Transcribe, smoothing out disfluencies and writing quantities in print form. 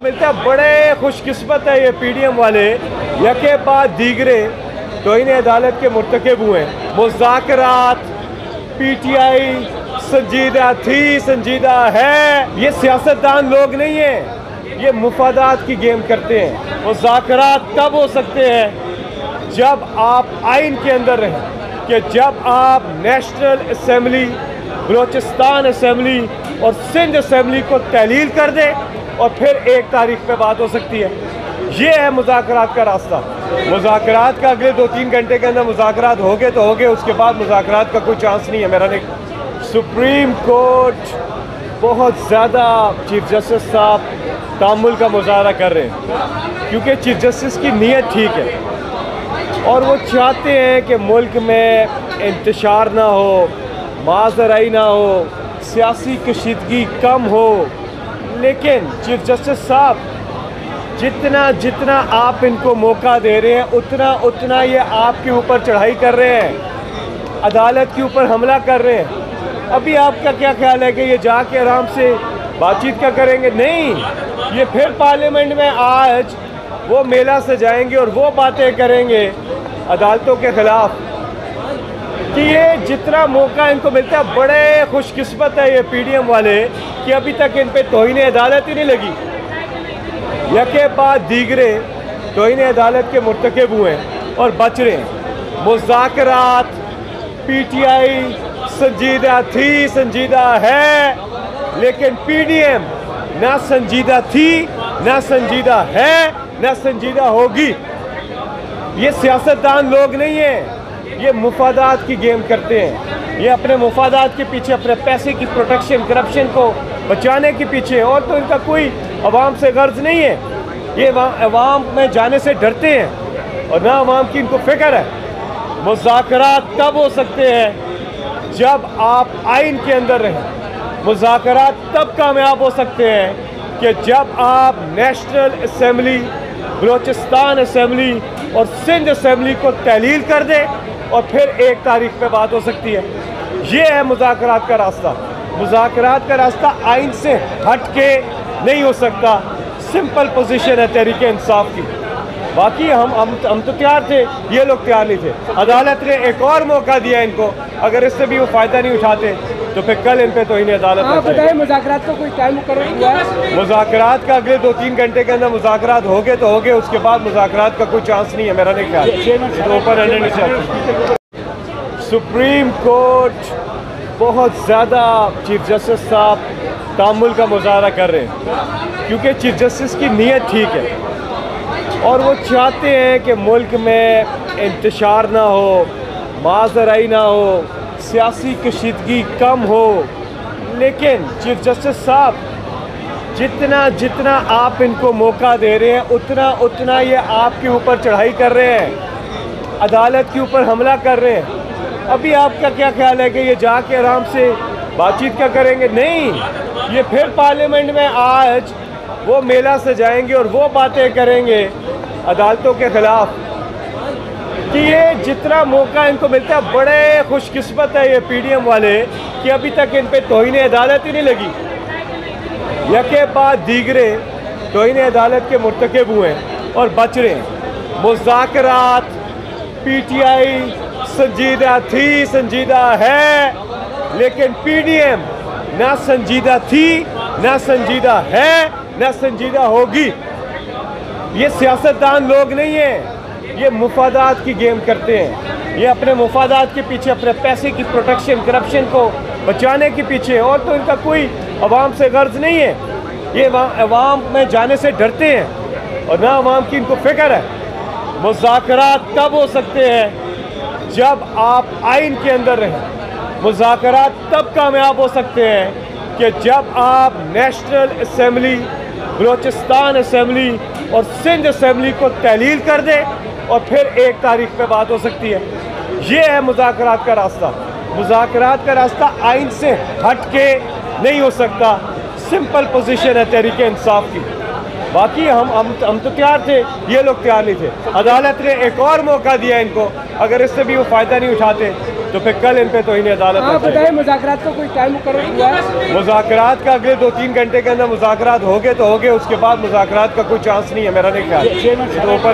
मिलता है। बड़े खुशकिस्मत है ये पीडीएम वाले, यके बाद दीगरे तौहीन अदालत के मुर्तकिब हुए। मुज़ाकरात पीटीआई संजीदा थी, संजीदा है। ये सियासतदान लोग नहीं है, ये मुफादात की गेम करते हैं। मुज़ाकरात तब हो सकते हैं जब आप आइन के अंदर रहें, कि जब आप नेशनल असम्बली, बलोचिस्तान असम्बली और सिंध असम्बली को तहलील कर दें और फिर 1 तारीख पे बात हो सकती है। ये है मुज़ाकरात का रास्ता। मुज़ाकरात का अगले 2-3 घंटे के अंदर मुज़ाकरात हो गए तो हो गए, उसके बाद मुज़ाकरात का कोई चांस नहीं है। मेरा नहीं। सुप्रीम कोर्ट बहुत ज़्यादा चीफ जस्टिस साहब तामुल का मुजाहरा कर रहे हैं, क्योंकि चीफ जस्टिस की नीयत ठीक है और वो चाहते हैं कि मुल्क में इंतशार ना हो, माजराई ना हो, सियासी कशीदगी कम हो। लेकिन चीफ जस्टिस साहब जितना आप इनको मौका दे रहे हैं उतना ये आपके ऊपर चढ़ाई कर रहे हैं, अदालत के ऊपर हमला कर रहे हैं। अभी आपका क्या ख्याल है कि ये जाके आराम से बातचीत क्या करेंगे? नहीं, ये फिर पार्लियामेंट में आज वो मेला सजाएंगे और वो बातें करेंगे अदालतों के खिलाफ कि ये जितना मौका इनको मिलता है। बड़े खुशकिस्मत है ये पीडीएम वाले कि अभी तक इन पे तौहीन अदालत ही नहीं लगी। यके बाद दीगरे तौहीन अदालत के मुर्तकिब हुए और बच रहे हैं। मुज़ाकरात पीटीआई संजीदा थी, संजीदा है, लेकिन पीडीएम ना संजीदा थी, ना संजीदा है, ना संजीदा होगी। ये सियासतदान लोग नहीं है, ये मुफादात की गेम करते हैं। ये अपने मुफादात के पीछे, अपने पैसे की प्रोटेक्शन, करप्शन को बचाने के पीछे, और तो इनका कोई अवाम से गर्ज नहीं है। ये अवाम में जाने से डरते हैं और ना अवाम की इनको फिक्र है। मुज़ाकरात तब हो सकते हैं जब आप आइन के अंदर रहें। मुज़ाकरात तब कामयाब हो सकते हैं कि जब आप नेशनल असम्बली, बलोचिस्तान असम्बली और सिंध असम्बली को तहलील कर दें और फिर 1 तारीख पे बात हो सकती है। ये है मुज़ाकरात का रास्ता। मुज़ाकरात का रास्ता आइन से हट के नहीं हो सकता। सिंपल पोजीशन है तहरीक इंसाफ की। बाकी हम तो तैयार थे, ये लोग तैयार नहीं थे। अदालत ने एक और मौका दिया इनको, अगर इससे भी वो फ़ायदा नहीं उठाते तो फिर कल इन पे तो इन्हें अदालत में बताइए। मुज़ाकरात का कोई टाइम मुकर्रर हुआ है? मुज़ाकरात का अगले 2-3 घंटे के अंदर मुज़ाकरात हो गए तो हो गए, उसके बाद मुज़ाकरात का कोई चांस नहीं है। मेरा नहीं ख्याल ओपन एंडेड नहीं चलता। सुप्रीम कोर्ट बहुत ज़्यादा चीफ जस्टिस साहब तामुल का मुजाहरा कर रहे हैं, क्योंकि चीफ जस्टिस की नीयत ठीक है और वो चाहते हैं कि मुल्क में इंतशार ना हो, माजराई ना हो, सियासी कशीदगी कम हो। लेकिन चीफ जस्टिस साहब जितना आप इनको मौका दे रहे हैं उतना ये आपके ऊपर चढ़ाई कर रहे हैं, अदालत के ऊपर हमला कर रहे हैं। अभी आपका क्या ख्याल है कि ये जाके आराम से बातचीत क्या करेंगे? नहीं, ये फिर पार्लियामेंट में आज वो मेला सजाएंगे और वो बातें करेंगे अदालतों के खिलाफ कि ये जितना मौका इनको मिलता है। बड़े खुशकिस्मत है ये पीडीएम वाले कि अभी तक इन पे तौहीन अदालत ही नहीं लगी। यके बाद दीगरे तौहीन अदालत के मुर्तकिब हुए और बच रहे हैं। मुज़ाकरात पीटीआई संजीदा थी, संजीदा है, लेकिन पीडीएम ना संजीदा थी, ना संजीदा है, ना संजीदा होगी। ये सियासतदान लोग नहीं है, ये मुफादात की गेम करते हैं। ये अपने मुफादात के पीछे, अपने पैसे की प्रोटेक्शन, करप्शन को बचाने के पीछे, और तो इनका कोई अवाम से गर्ज नहीं है। ये अवाम में जाने से डरते हैं और ना अवाम की इनको फिक्र है। मुज़ाकरात तब हो सकते हैं जब आप आइन के अंदर रहें। मुज़ाकरात तब कामयाब हो सकते हैं कि जब आप नेशनल असम्बली, बलोचिस्तान असम्बली और सिंध असम्बली को तहलील कर दें और फिर 1 तारीख पे बात हो सकती है। ये है मुज़ाकरात का रास्ता। मुज़ाकरात का रास्ता आइन से हट के नहीं हो सकता। सिंपल पोजीशन है तहरीक इंसाफ की। बाकी हम तो तैयार थे, ये लोग तैयार नहीं थे। अदालत ने एक और मौका दिया इनको, अगर इससे भी वो फ़ायदा नहीं उठाते तो फिर कल इन पे तौहीन अदालत आप बताएं, मुज़ाकरात का कोई टाइम मुकर्रर हुआ है? मुज़ाकरात का अगले 2-3 घंटे के अंदर मुज़ाकरात हो गए तो हो गए, उसके बाद मुज़ाकरात का कोई चांस नहीं है मेरा नहीं ख्याल। तो ऊपर